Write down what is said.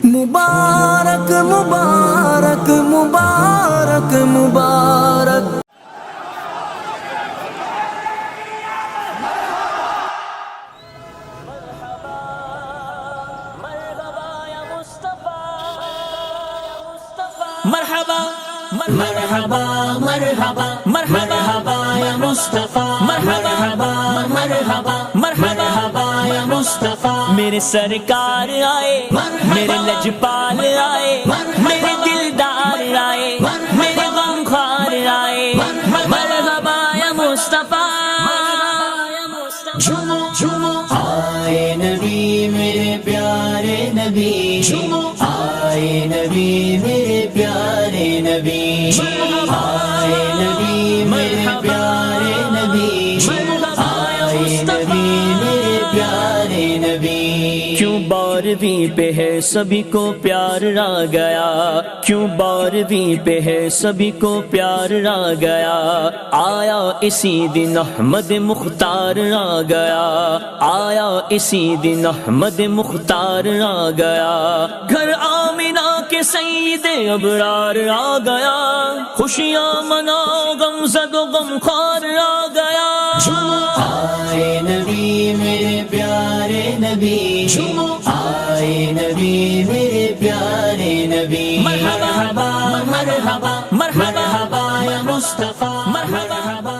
مبارک مبارک مبارک مبارک مرحبا مرحبا مرحبا مرحبا یا مصطفیٰ مرحبا مرحبا مرحبا یا مصطفیٰ میرے سرکار آئے میرے لجپال آئے میرے دلدار آئے میرے غمخوار آئے مرحبا یا مصطفیٰ جھومو جھومو آئے نبی میرے پیارے نبی آئے نبی میرے پیارے نبی آئے نبی میرے پیارے نبی آئے نبی میرے پیارے نبی کیوں 12ویں پہ ہے سبھی کو پیار آ گیا کیوں 12ویں پہ ہے سبھی کو پیار آ گیا آیا اسی دن احمد مختار آ گیا آیا اسی دن احمد مختار آ گیا گھر آمنہ کے سید ابرار آ گیا خوشیاں مناؤ غم زد و غم خوار آ گیا آئے نبی میرے پیارے نبی آئے نبی میرے پیارے نبی مرحبا مرحبا مرحبا یا مصطفیٰ مرحبا